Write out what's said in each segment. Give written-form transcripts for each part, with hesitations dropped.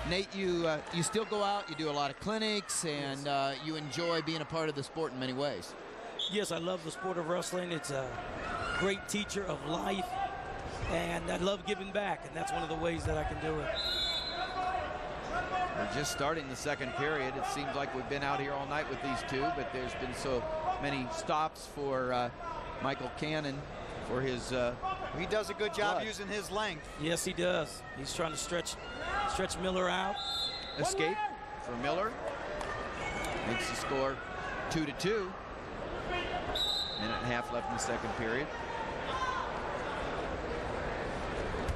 Nate, you still go out, you do a lot of clinics, and you enjoy being a part of the sport in many ways. Yes, I love the sport of wrestling. It's a great teacher of life, and I love giving back, and that's one of the ways that I can do it. We're just starting the second period. It seems like we've been out here all night with these two, but there's been so many stops for Michael Cannon for his he does a good job using his length. Yes, he does. He's trying to stretch Miller out. Escape for Miller. Makes the score 2-2. Minute and a half left in the second period.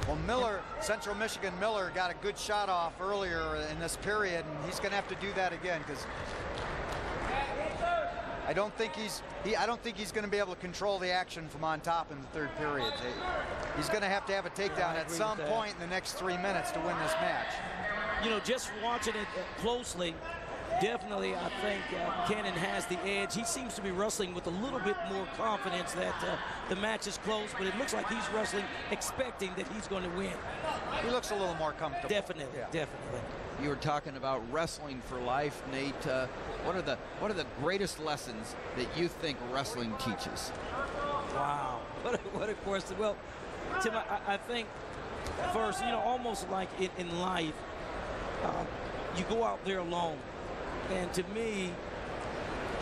Well, Miller, Central Michigan Miller, got a good shot off earlier in this period, and he's going to have to do that again because I don't think he's going to be able to control the action from on top in the third period. He's going to have a takedown at some point in the next 3 minutes to win this match. You know, just watching it closely, definitely I think Cannon has the edge. He seems to be wrestling with a little bit more confidence that the match is close, but it looks like he's wrestling expecting that he's going to win. He looks a little more comfortable. Definitely, yeah. Definitely. You were talking about wrestling for life, Nate. What are the greatest lessons that you think wrestling teaches? Wow, what a question. Well, Tim, I think first, you know, almost like in life, you go out there alone, and to me,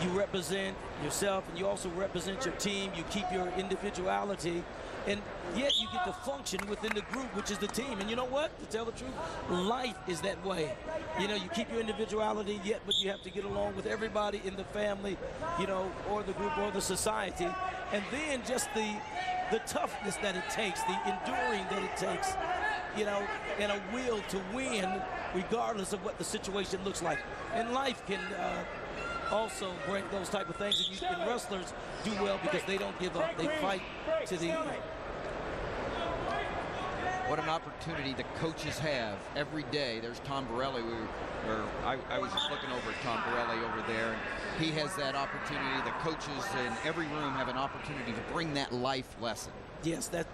you represent yourself, and you also represent your team. You keep your individuality, and yet you get to function within the group, which is the team. And you know what? To tell the truth, life is that way. You know, you keep your individuality, but you have to get along with everybody in the family, you know, or the group or the society. And then just the toughness that it takes, the enduring that it takes, you know, and a will to win regardless of what the situation looks like. And life can also bring those type of things, and wrestlers do well because they don't give up. They fight to the end. What an opportunity the coaches have every day. There's Tom Borelli. I was just looking over at Tom Borelli over there, and he has that opportunity. The coaches in every room have an opportunity to bring that life lesson. Yes, that.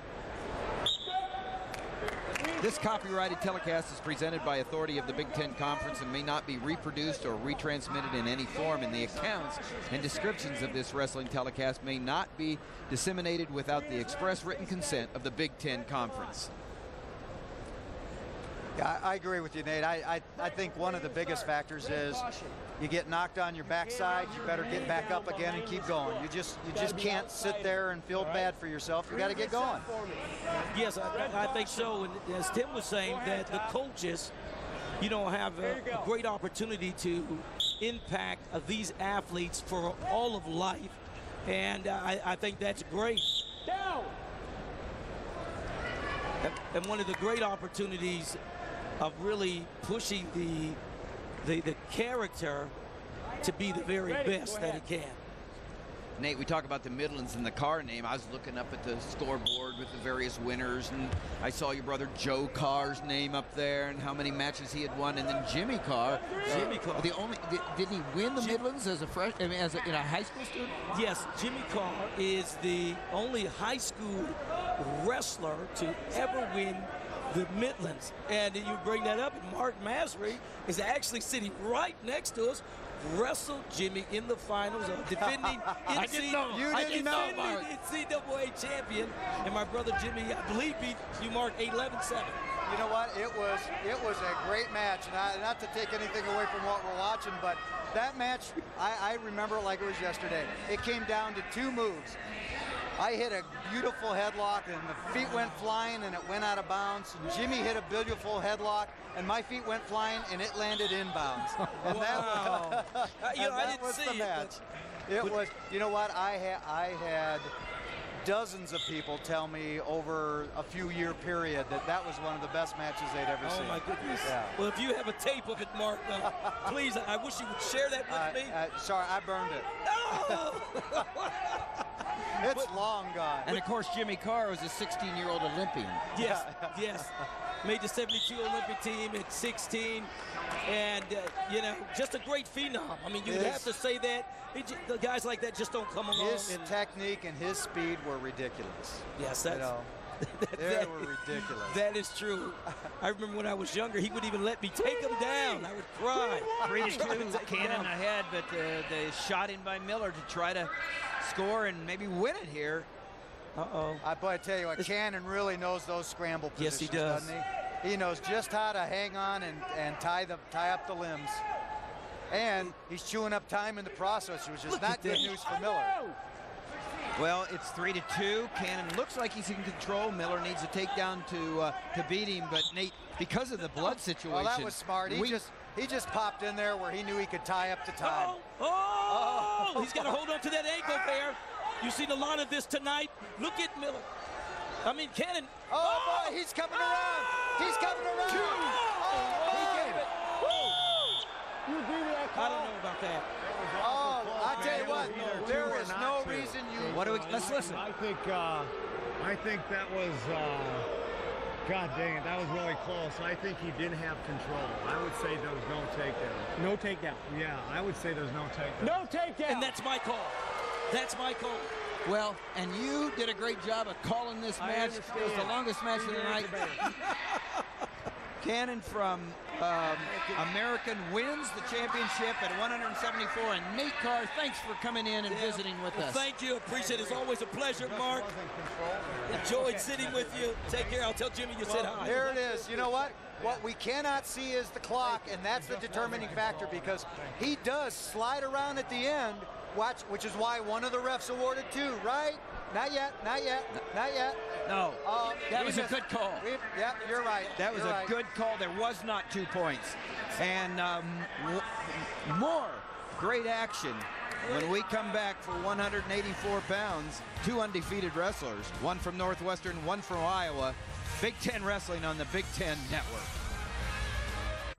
This copyrighted telecast is presented by authority of the Big Ten Conference and may not be reproduced or retransmitted in any form, and the accounts and descriptions of this wrestling telecast may not be disseminated without the express written consent of the Big Ten Conference. Yeah, I agree with you, Nate. I think one of the biggest factors is you get knocked on your backside, you better get back up again and keep going. You just can't sit there and feel bad for yourself. You got to get going. Yes, I think so. And as Tim was saying, that the coaches, you know, have a great opportunity to impact these athletes for all of life. And I think that's great. And one of the great opportunities of really pushing the character to be the very best that it can. Nate, we talk about the Midlands and the Carr name. I was looking up at the scoreboard with the various winners, and I saw your brother Joe Carr's name up there and how many matches he had won, and then Jimmy Carr. Didn't he win the Midlands as a freshman, in a high school student? Yes, Jimmy Carr is the only high school wrestler to ever win the Midlands. And you bring that up, and Mark Masry is actually sitting right next to us. Wrestled Jimmy in the finals, defending NCAA champion, and my brother Jimmy, I believe, beat you, Mark, 11-7. You know what? It was a great match, and not to take anything away from what we're watching, but that match, I remember it like it was yesterday. It came down to two moves. I hit a beautiful headlock, and the feet went flying, and it went out of bounds. And Jimmy hit a beautiful headlock, and my feet went flying, and it landed inbounds. And wow. that was the match. It was, you know what? I had dozens of people tell me over a few-year period that was one of the best matches they'd ever seen. Oh, my goodness. Yeah. Well, if you have a tape of it, Mark, please, I wish you would share that with me. Sorry, I burned it. Oh! It's long gone. And, of course, Jimmy Carr was a 16-year-old Olympian. Yes, yes. Made the 72 Olympic team at 16. And, you know, just a great phenom. I mean, you have to say that. The guys like that just don't come along. His technique and his speed were ridiculous. Yes, that's... They were ridiculous. That is true. I remember when I was younger, he would even let me take him down. I would cry. 3-2, Cannon ahead, but the shot in by Miller to try to score and maybe win it here. Uh-oh. But I tell you what, Cannon really knows those scramble positions, Yes, he does. doesn't he? He knows just how to hang on and tie up the limbs. And he's chewing up time in the process, which is not good news for Miller. Well, it's 3-2. Cannon looks like he's in control. Miller needs a takedown to beat him, but Nate, because of the blood situation. Well, that was smart. He just popped in there where he knew he could tie up the time. He's got to hold on to that ankle there. You've seen a lot of this tonight. Look at Miller. I mean, Cannon. Oh, boy, he's coming around. He's coming around. He gave it. You agree with that call? I don't know about that. I tell you what, there is no reason you. What do we? Let's listen. I think that was. God dang it, that was really close. I think he didn't have control. I would say there was no takedown. No takedown. Yeah, I would say there's no takedown. No takedown. And that's my call. That's my call. Well, and you did a great job of calling this match. It was the longest match of the night. Cannon from American wins the championship at 174. And Nate Carr, thanks for coming in and visiting with us. Thank you. Appreciate it. It's always a pleasure, Mark. Enjoyed sitting with you. Take care. I'll tell Jimmy you said hi. There it is. You know what? What we cannot see is the clock, and that's the determining factor because he does slide around at the end, which is why one of the refs awarded 2, right? Not yet, not yet, not yet. No, that was a good call. Yep, you're right. That was a good call. There was not 2 points. And more great action when we come back for 184 pounds. 2 undefeated wrestlers, one from Northwestern, one from Iowa. Big Ten Wrestling on the Big Ten Network.